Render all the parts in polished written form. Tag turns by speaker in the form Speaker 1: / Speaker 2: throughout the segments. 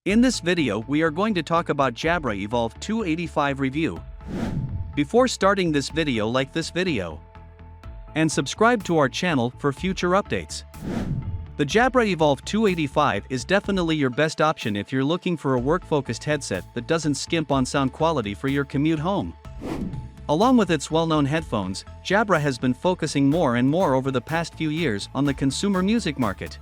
Speaker 1: In this video we are going to talk about Jabra Evolve2 85 review. Before starting this video, like this video and subscribe to our channel for future updates. The Jabra Evolve2 85 is definitely your best option if you're looking for a work-focused headset that doesn't skimp on sound quality for your commute home. Along with its well-known headphones, Jabra has been focusing more and more over the past few years on the consumer music market.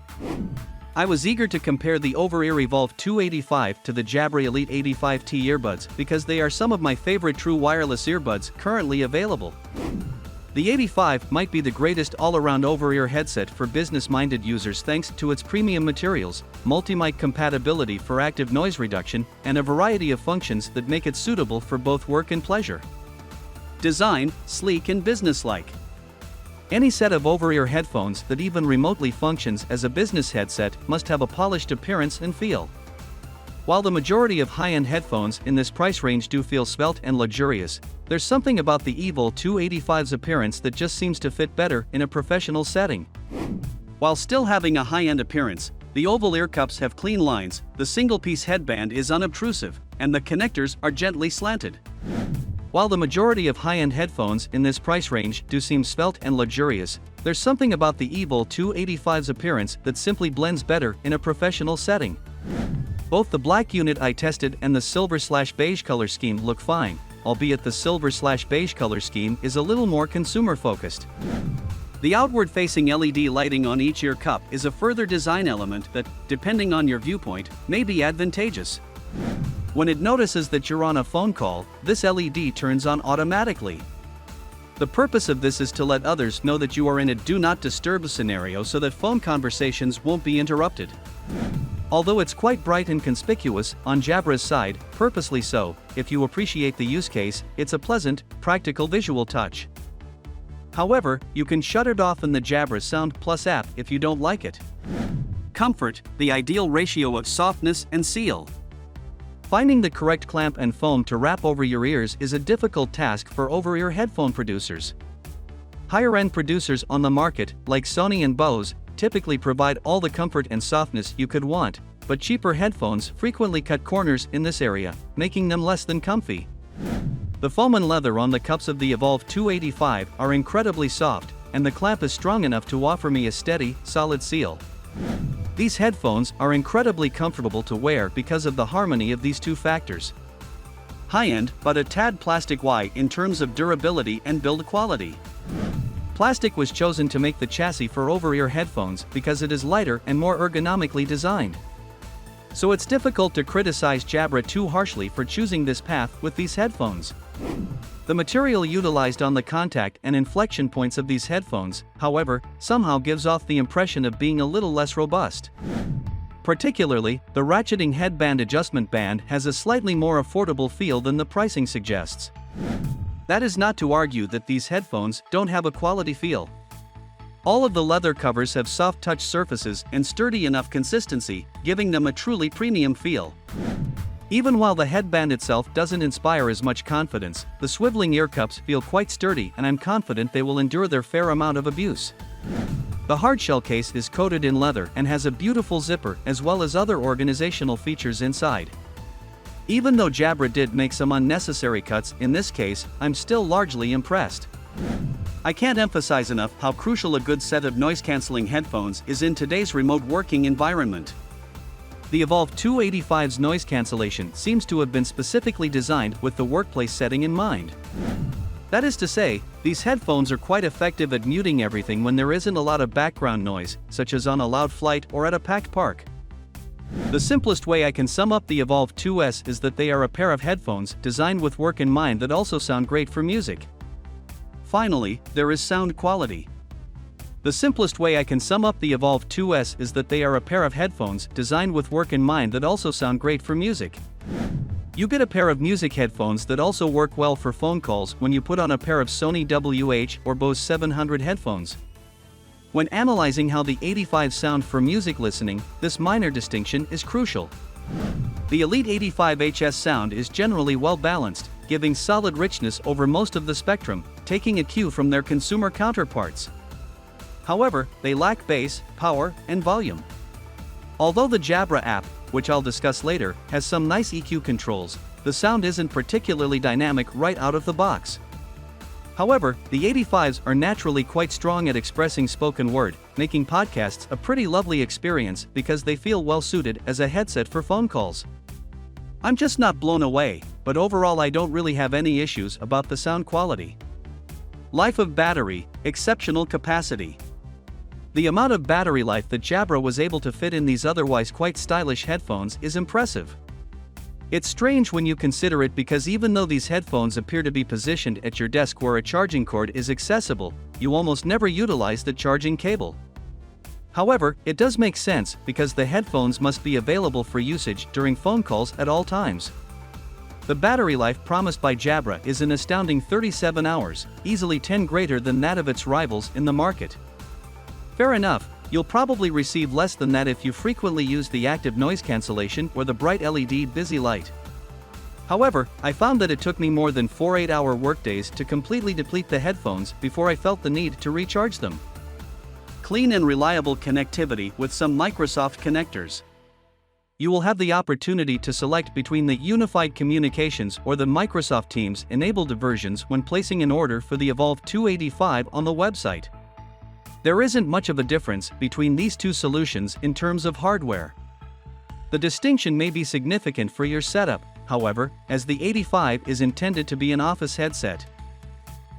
Speaker 1: I was eager to compare the over-ear Evolve2 85 to the Jabra Elite 85T earbuds because they are some of my favorite true wireless earbuds currently available. The 85 might be the greatest all-around over-ear headset for business-minded users thanks to its premium materials, multi-mic compatibility for active noise reduction, and a variety of functions that make it suitable for both work and pleasure. Design, sleek and business-like. Any set of over-ear headphones that even remotely functions as a business headset must have a polished appearance and feel. While the majority of high-end headphones in this price range do feel svelte and luxurious, there's something about the Evolve2 85's appearance that just seems to fit better in a professional setting. While still having a high-end appearance, the oval ear cups have clean lines, the single-piece headband is unobtrusive, and the connectors are gently slanted. While the majority of high-end headphones in this price range do seem svelte and luxurious, there's something about the Evolve2 85's appearance that simply blends better in a professional setting. Both the black unit I tested and the silver/beige color scheme look fine, albeit the silver/beige color scheme is a little more consumer-focused. The outward-facing LED lighting on each ear cup is a further design element that, depending on your viewpoint, may be advantageous. When it notices that you're on a phone call, this LED turns on automatically. The purpose of this is to let others know that you are in a do not disturb scenario so that phone conversations won't be interrupted. Although it's quite bright and conspicuous on Jabra's side, purposely so, if you appreciate the use case, it's a pleasant, practical visual touch. However, you can shut it off in the Jabra Sound Plus app if you don't like it. Comfort, the ideal ratio of softness and seal. Finding the correct clamp and foam to wrap over your ears is a difficult task for over-ear headphone producers. Higher-end producers on the market, like Sony and Bose, typically provide all the comfort and softness you could want, but cheaper headphones frequently cut corners in this area, making them less than comfy. The foam and leather on the cups of the Evolve2 85 are incredibly soft, and the clamp is strong enough to offer me a steady, solid seal. These headphones are incredibly comfortable to wear because of the harmony of these two factors. High-end, but a tad plastic-y in terms of durability and build quality. Plastic was chosen to make the chassis for over-ear headphones because it is lighter and more ergonomically designed. So it's difficult to criticize Jabra too harshly for choosing this path with these headphones. The material utilized on the contact and inflection points of these headphones, however, somehow gives off the impression of being a little less robust. Particularly, the ratcheting headband adjustment band has a slightly more affordable feel than the pricing suggests. That is not to argue that these headphones don't have a quality feel. All of the leather covers have soft touch surfaces and sturdy enough consistency, giving them a truly premium feel. Even while the headband itself doesn't inspire as much confidence, the swiveling ear cups feel quite sturdy and I'm confident they will endure their fair amount of abuse. The hardshell case is coated in leather and has a beautiful zipper as well as other organizational features inside. Even though Jabra did make some unnecessary cuts in this case, I'm still largely impressed. I can't emphasize enough how crucial a good set of noise-canceling headphones is in today's remote working environment. The Evolve2 85's noise cancellation seems to have been specifically designed with the workplace setting in mind. That is to say, these headphones are quite effective at muting everything when there isn't a lot of background noise, such as on a loud flight or at a packed park. The simplest way I can sum up the Evolve2s is that they are a pair of headphones designed with work in mind that also sound great for music. Finally, there is sound quality. The simplest way I can sum up the Evolve2s is that they are a pair of headphones designed with work in mind that also sound great for music. You get a pair of music headphones that also work well for phone calls when you put on a pair of Sony WH or Bose 700 headphones. When analyzing how the 85s sound for music listening, this minor distinction is crucial. The Elite 85HS sound is generally well balanced, giving solid richness over most of the spectrum, taking a cue from their consumer counterparts. However, they lack bass, power, and volume. Although the Jabra app, which I'll discuss later, has some nice EQ controls. The sound isn't particularly dynamic right out of the box. However, the 85s are naturally quite strong at expressing spoken word, making podcasts a pretty lovely experience because they feel well suited as a headset for phone calls. I'm just not blown away, but overall I don't really have any issues about the sound quality. Life of battery, exceptional capacity. The amount of battery life that Jabra was able to fit in these otherwise quite stylish headphones is impressive. It's strange when you consider it because even though these headphones appear to be positioned at your desk where a charging cord is accessible, you almost never utilize the charging cable. However, it does make sense because the headphones must be available for usage during phone calls at all times. The battery life promised by Jabra is an astounding 37 hours, easily 10 greater than that of its rivals in the market. Fair enough, you'll probably receive less than that if you frequently use the active noise cancellation or the bright LED busy light. However, I found that it took me more than 4 8-hour workdays to completely deplete the headphones before I felt the need to recharge them. Clean and reliable connectivity with some Microsoft connectors. You will have the opportunity to select between the Unified Communications or the Microsoft Teams enabled versions when placing an order for the Evolve 285 on the website. There isn't much of a difference between these two solutions in terms of hardware. The distinction may be significant for your setup, however, as the 85 is intended to be an office headset.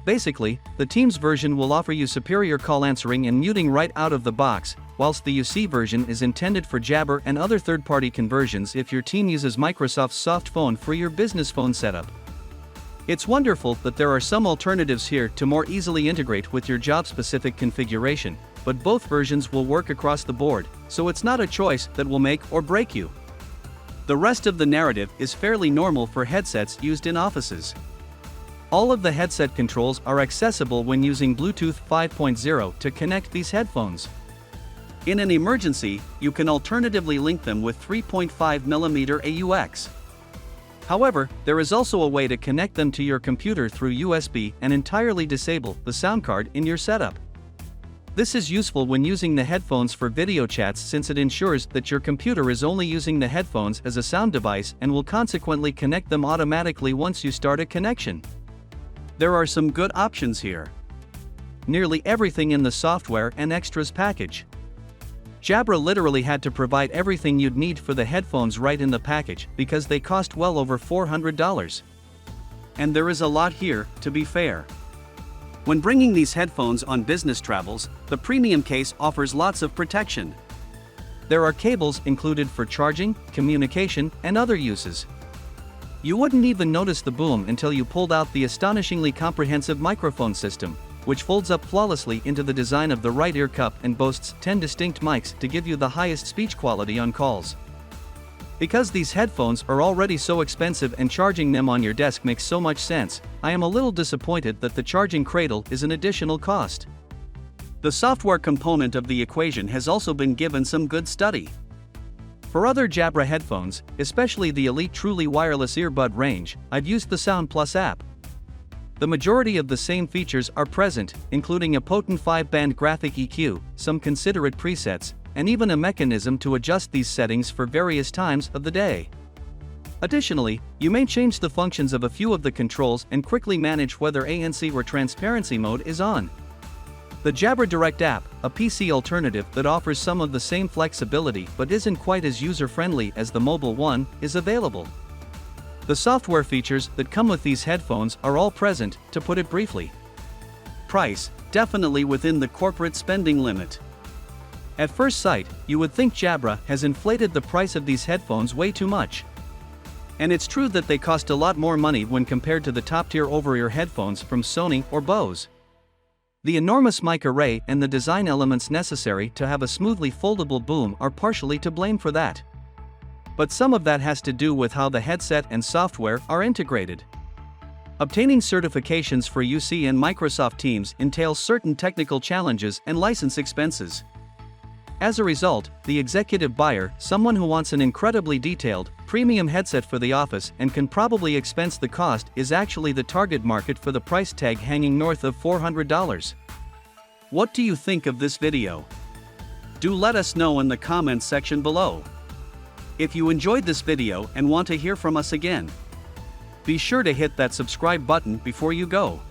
Speaker 1: Basically, the Teams version will offer you superior call answering and muting right out of the box, whilst the UC version is intended for Jabra and other third-party conversions if your team uses Microsoft's soft phone for your business phone setup. It's wonderful that there are some alternatives here to more easily integrate with your job-specific configuration, but both versions will work across the board, so it's not a choice that will make or break you. The rest of the narrative is fairly normal for headsets used in offices. All of the headset controls are accessible when using Bluetooth 5.0 to connect these headphones. In an emergency, you can alternatively link them with 3.5mm AUX. However, there is also a way to connect them to your computer through USB and entirely disable the sound card in your setup. This is useful when using the headphones for video chats since it ensures that your computer is only using the headphones as a sound device and will consequently connect them automatically once you start a connection. There are some good options here. Nearly everything in the software and extras package. Jabra literally had to provide everything you'd need for the headphones right in the package because they cost well over $400. And there is a lot here, to be fair. When bringing these headphones on business travels, the premium case offers lots of protection. There are cables included for charging, communication, and other uses. You wouldn't even notice the boom until you pulled out the astonishingly comprehensive microphone system, which folds up flawlessly into the design of the right ear cup and boasts 10 distinct mics to give you the highest speech quality on calls. Because these headphones are already so expensive and charging them on your desk makes so much sense, I am a little disappointed that the charging cradle is an additional cost. The software component of the equation has also been given some good study. For other Jabra headphones, especially the Elite Truly Wireless Earbud range, I've used the Sound Plus app. The majority of the same features are present, including a potent 5-band graphic EQ, some considerate presets, and even a mechanism to adjust these settings for various times of the day. Additionally, you may change the functions of a few of the controls and quickly manage whether ANC or transparency mode is on. The Jabra Direct app, a PC alternative that offers some of the same flexibility but isn't quite as user-friendly as the mobile one, is available. The software features that come with these headphones are all present, to put it briefly. Price, definitely within the corporate spending limit. At first sight, you would think Jabra has inflated the price of these headphones way too much. And it's true that they cost a lot more money when compared to the top-tier over-ear headphones from Sony or Bose. The enormous mic array and the design elements necessary to have a smoothly foldable boom are partially to blame for that. But some of that has to do with how the headset and software are integrated. Obtaining certifications for UC and Microsoft Teams entails certain technical challenges and license expenses. As a result, the executive buyer, someone who wants an incredibly detailed, premium headset for the office and can probably expense the cost, is actually the target market for the price tag hanging north of $400. What do you think of this video? Do let us know in the comments section below. If you enjoyed this video and want to hear from us again, be sure to hit that subscribe button before you go.